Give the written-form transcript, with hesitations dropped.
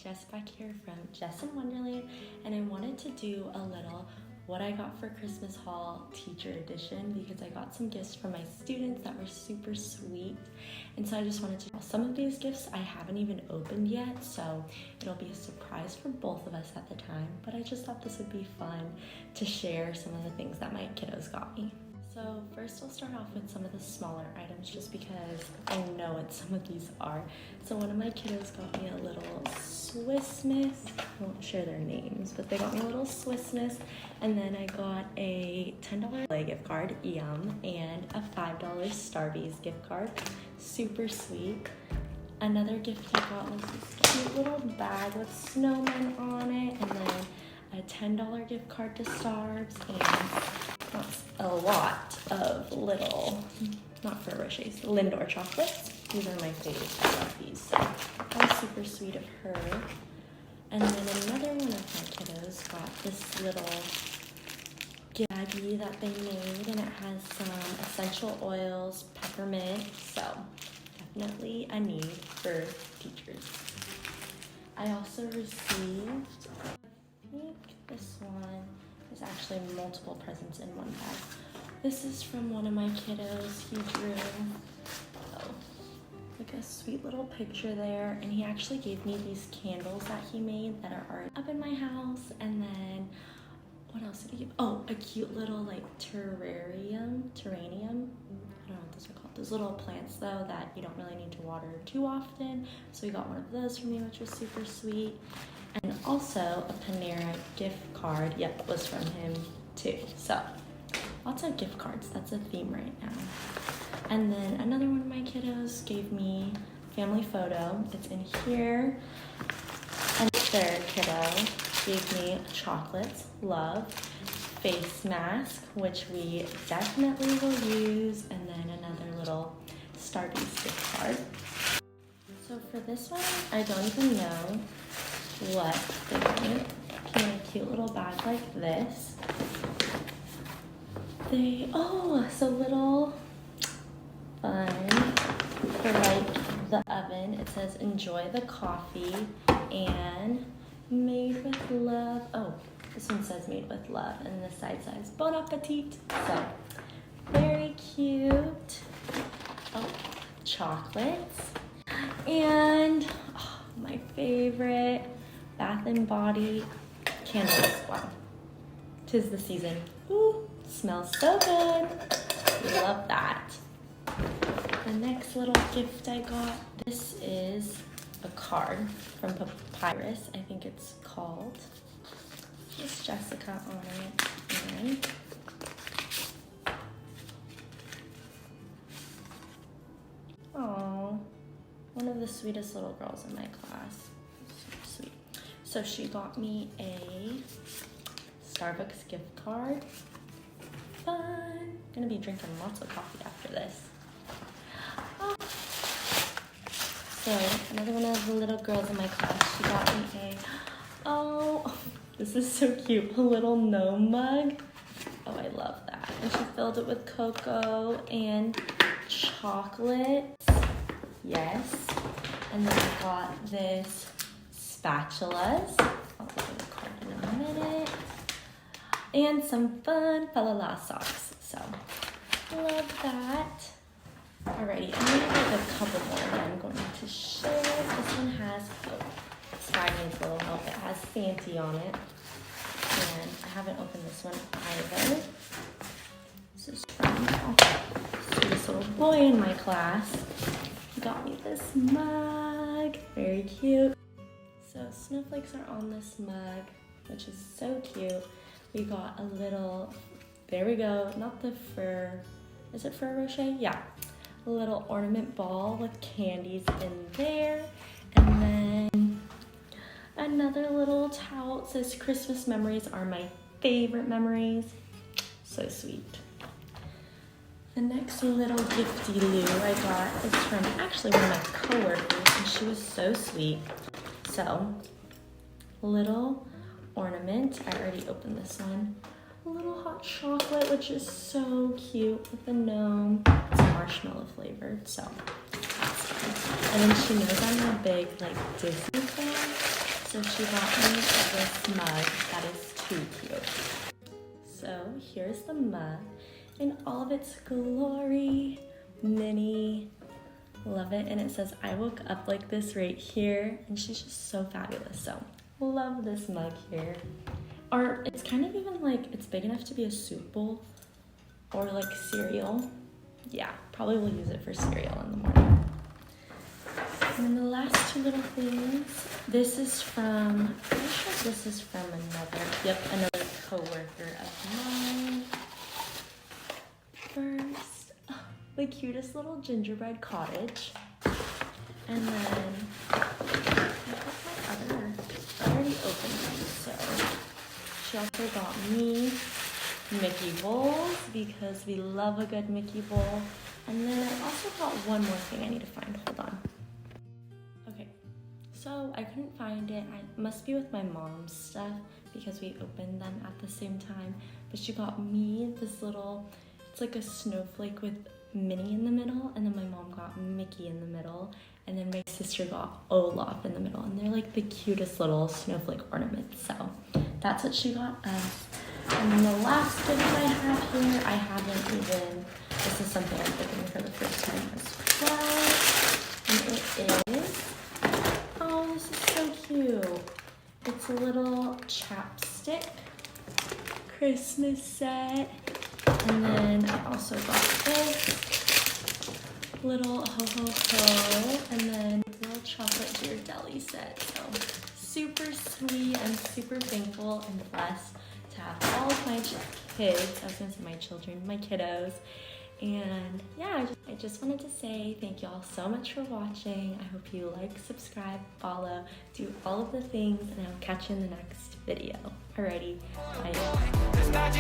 Jess back here from Jess in Wonderland, and I wanted to do a little what I got for Christmas haul teacher edition because I got some gifts from my students that were super sweet, and so I just wanted to some of these gifts I haven't even opened yet, so it'll be a surprise for both of us at the time, but I just thought this would be fun to share some of the things that my kiddos got me. So first I'll start off with some of the smaller items just because I know what some of these are. So one of my kiddos got me a little Swiss Miss. I won't share their names, but they got me a little Swiss Miss. And then I got a $10 play gift card, yum, and a $5 Starbucks gift card. Super sweet. Another gift I got was this cute little bag with snowmen on it, and then a $10 gift card to Starbucks, and a lot of little, not Ferrero Rochers, Lindor chocolates. These are my favorites. I love these. So that was super sweet of her. And then another one of my kiddos got this little baggie that they made, and it has some essential oils, peppermint, so definitely a need for teachers. I also received, I think this one is actually multiple presents in one bag. This is from one of my kiddos. He drew like a sweet little picture there, and he actually gave me these candles that he made that are already up in my house. And then what else did he give? Oh, a cute little like terrarium. I don't know what those are called. Those little plants though that you don't really need to water too often. So he got one of those for me, which was super sweet. And also a Panera gift card. Yep, was from him too. So lots of gift cards. That's a theme right now. And then another one of my kiddos gave me a family photo. It's in here. And the third kiddo gave me chocolates, love, face mask, which we definitely will use, and then another little Starbucks gift card. So for this one, I don't even know what they got me. Came in a cute little bag like this. So little fun for like the oven. It says enjoy the coffee and made with love. Oh, this one says made with love, and the side says bon appetit. So very cute. Oh, chocolates. And my favorite, Bath and Body candles. Wow, 'tis the season. Ooh, smells so good. We love that. The next little gift I got, this is a card from Papyrus, I think it's called. There's Jessica on it. And oh, one of the sweetest little girls in my class. Super sweet. So she got me a Starbucks gift card. Fun. Gonna be drinking lots of coffee after this. So another one of the little girls in my class, she got me this is so cute, a little gnome mug. Oh, I love that. And she filled it with cocoa and chocolates. Yes. And then I got this spatulas. I'll open the card in a minute. And some fun Falala socks. So, love that. Alrighty, I'm gonna have a couple more that I'm going to share. This one has, this bag needs a little help. It has Santa on it. And I haven't opened this one either. This is from this little boy in my class. He got me this mug. Very cute. So snowflakes are on this mug, which is so cute. We got a little, there we go, not the fur, is it Ferrero Rocher? Yeah. A little ornament ball with candies in there, and then another little towel. It says Christmas memories are my favorite memories. So sweet. The next little gifty-loo I got is from actually one of my coworkers, and she was so sweet. So, little ornament. I already opened this one. A little hot chocolate, which is so cute with the gnome. It's marshmallow flavored, so that's fun. And then she knows I'm a big like Disney fan, So she got me this mug that is too cute. So here's the mug in all of its glory. Mini. Love it. And it says, I woke up like this right here. And she's just so fabulous. So love this mug here. Or it's kind of even like, it's big enough to be a soup bowl or like cereal. Yeah, probably will use it for cereal in the morning. And then the last two little things. This is from, I'm pretty sure this is from another coworker of mine. First, the cutest little gingerbread cottage. And then, I already opened them, so she also got me Mickey bowls because we love a good Mickey bowl. And then I also got one more thing I need to find. Hold on. Okay, so I couldn't find it. It must be with my mom's stuff because we opened them at the same time. But she got me this little, it's like a snowflake with Minnie in the middle, and then my mom got Mickey in the middle, and then my sister got Olaf in the middle, and they're like the cutest little snowflake ornaments. So that's what she got us. And then the last gift I have here, I haven't even, this is something I'm opening for the first time as well. And it is, oh, this is so cute. It's a little chapstick Christmas set. And then I also got this little ho-ho-ho, and then a little chocolate Ghirardelli set. So super sweet. I'm super thankful and blessed to have all of my kids, I was gonna say my children, my kiddos. And yeah, I just wanted to say thank you all so much for watching. I hope you like, subscribe, follow, do all of the things, and I will catch you in the next video. Alrighty, bye.